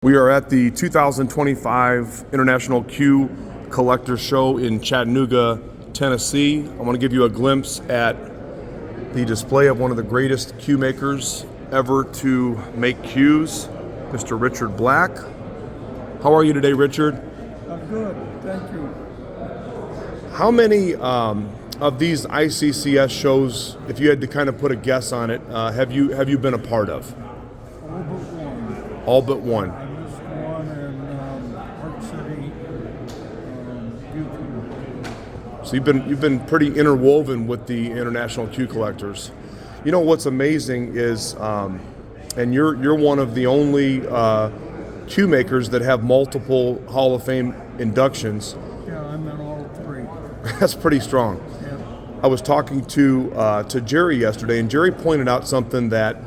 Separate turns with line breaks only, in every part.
We are at the 2025 International Q Collector Show in Chattanooga, Tennessee. I want to give you a glimpse at the display of one of the greatest Q makers ever to make Qs, Mr. Richard Black. How are you today, Richard?
I'm good, thank you.
How many of these Iccs shows, if you had to kind of put a guess on it, have you been a part of?
All but one.
All but one.
I missed one in Park City, Utah.
So you've been pretty interwoven with the international Q collectors. You know what's amazing is, and you're one of the only Q makers that have multiple Hall of Fame inductions.
Yeah, I'm in all three.
That's pretty strong.
Yeah.
I was talking to Jerry yesterday, and Jerry pointed out something that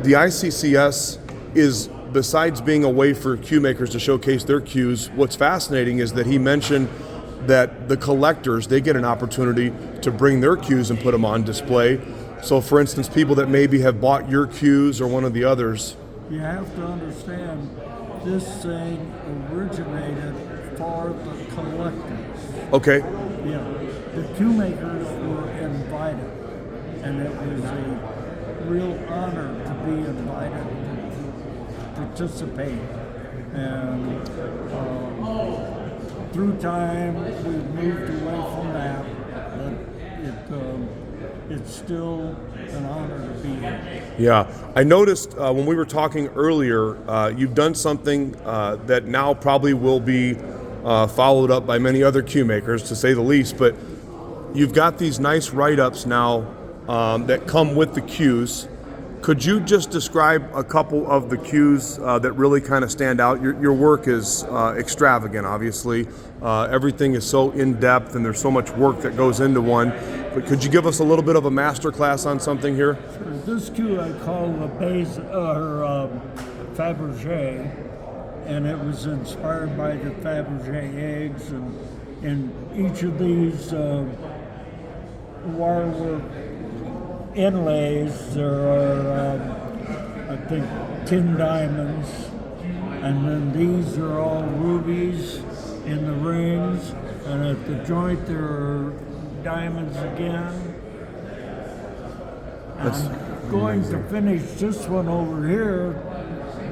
the Iccs is, besides being a way for Q makers to showcase their Qs, what's fascinating is that he mentioned that the collectors, they get an opportunity to bring their Qs and put them on display. So for instance, people that maybe have bought your Qs or one of the others.
You have to understand, this thing originated for the collectors.
Okay.
Yeah, the Q makers were invited, and it was a real honor to be invited to participate. And through time, we've moved away from that, but it's still an honor to be here.
Yeah, I noticed when we were talking earlier, you've done something that now probably will be followed up by many other Q makers, to say the least, but you've got these nice write-ups now that come with the Qs. Could you just describe a couple of the Qs that really kind of stand out? Your work is extravagant, obviously. Everything is so in-depth and there's so much work that goes into one. But could you give us a little bit of a masterclass on something here?
Sure. This Q I call the Fabergé, and it was inspired by the Fabergé eggs. And in each of these wirework inlays, there are, I think, 10 diamonds, and then these are all rubies in the rings, and at the joint there are diamonds again. I'm going to finish this one over here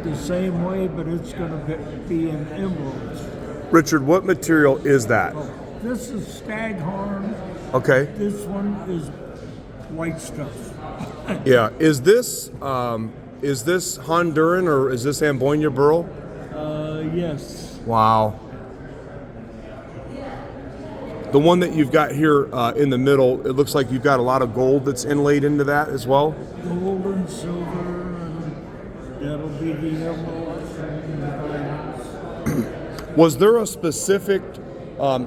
the same way, but it's going to be in emeralds.
Richard, what material is that?
Oh, this is staghorn.
Okay.
This one is white stuff.
Yeah. Is this Honduran or is this Ambonia burl?
Yes.
Wow. The one that you've got here in the middle, it looks like you've got a lot of gold that's inlaid into that as well.
Gold and silver, and that'll be the emeralds and the diamonds.
Was there a specific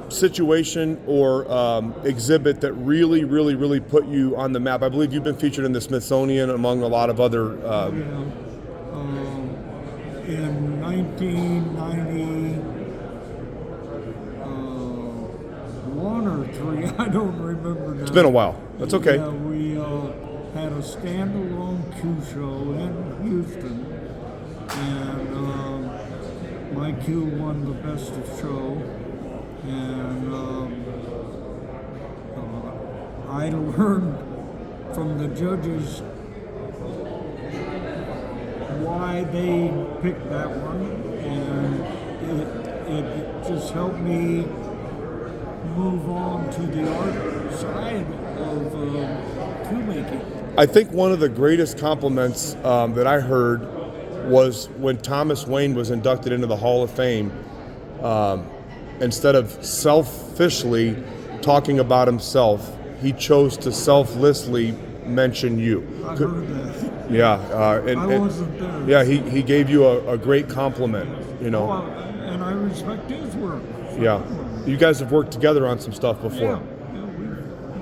situation or exhibit that really put you on the map? I believe you've been featured in the Smithsonian among a lot of other.
In 1991 or 3, I don't remember now.
It's been a while. That's okay.
Yeah, we had a standalone Q show in Houston, and my Q won the best of show. And I learned from the judges why they picked that one, and it just helped me move on to the art side of Q making.
I think one of the greatest compliments that I heard was when Thomas Wayne was inducted into the Hall of Fame. Instead of selfishly talking about himself, he chose to selflessly mention you.
I heard that.
Yeah,
I wasn't there.
Yeah, he gave you a great compliment. You know.
Oh, and I respect his work.
Yeah, you guys have worked together on some stuff before.
Yeah,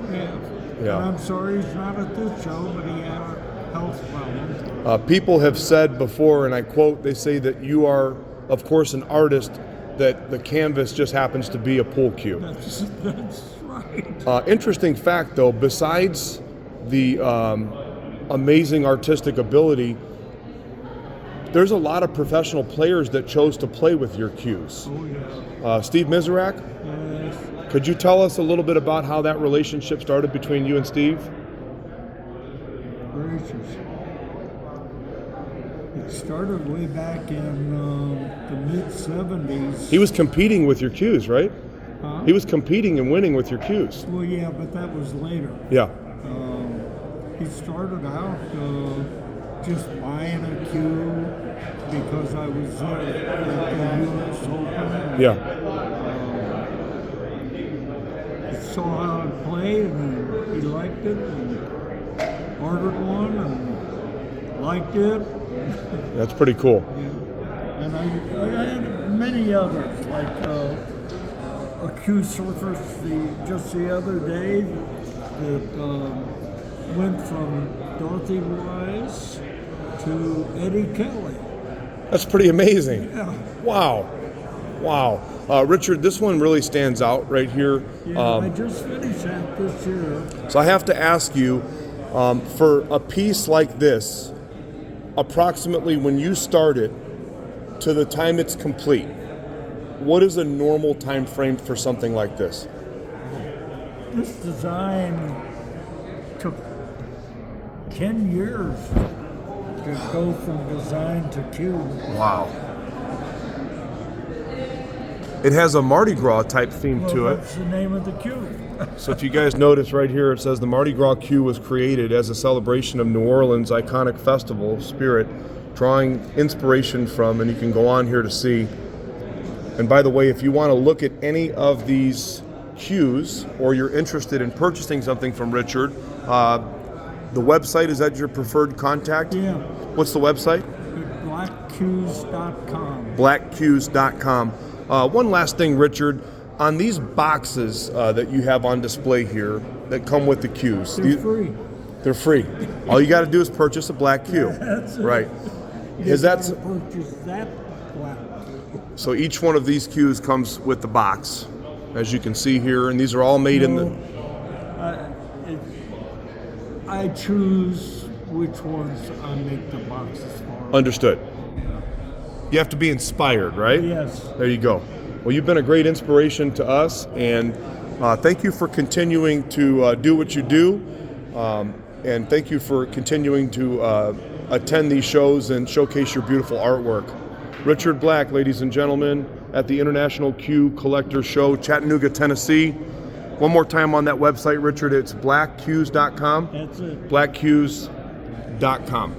we have.
Yeah.
And I'm sorry he's not at this show, but he had a health problem.
People have said before, and I quote, they say that you are, of course, an artist, that the canvas just happens to be a pool cue.
That's right.
Interesting fact, though, besides the amazing artistic ability, there's a lot of professional players that chose to play with your cues.
Oh, yeah.
Steve Miserak,
Yes.
could you tell us a little bit about how that relationship started between you and Steve?
Gracious. It started way back in the mid-'70s.
He was competing with your cues, right?
Huh?
He was competing and winning with your cues.
Well, yeah, but that was later.
Yeah.
He started out just buying a cue because I was there at the U.S. Open.
Yeah.
He saw how it played and he liked it and ordered one and liked it.
That's pretty cool.
Yeah. And I had many others, like a cue surface just the other day that went from Dorothy Wise to Eddie Kelly.
That's pretty amazing.
Yeah.
Wow. Wow. Richard, this one really stands out right here.
Yeah, I just finished that this year.
So I have to ask you, for a piece like this, approximately when you start it to the time it's complete, what is a normal time frame for something like this?
This design took 10 years to go from design to cue.
Wow. It has a Mardi Gras type theme to it.
That's the name of the cue.
So if you guys notice right here, it says the Mardi Gras cue was created as a celebration of New Orleans' iconic festival of spirit, drawing inspiration from, and you can go on here to see. And by the way, if you want to look at any of these cues or you're interested in purchasing something from Richard, the website, is that your preferred contact?
Yeah.
What's the website?
Blackcues.com.
Blackcues.com. One last thing, Richard. On these boxes that you have on display here that come with the cues.
They're free.
They're free. All you got to do is purchase a black cue.
That's it.
Right.
You
Is that
gotta purchase that black cue.
so? Each one of these cues comes with the box, as you can see here, and these are all made in the.
I choose which ones I make the boxes for.
Understood. You have to be inspired, right?
Yes.
There you go. Well, you've been a great inspiration to us, and thank you for continuing to do what you do, and thank you for continuing to attend these shows and showcase your beautiful artwork. Richard Black, ladies and gentlemen, at the International Cue Collector Show, Chattanooga, Tennessee. One more time on that website, Richard, it's blackcues.com.
That's it.
Blackcues.com.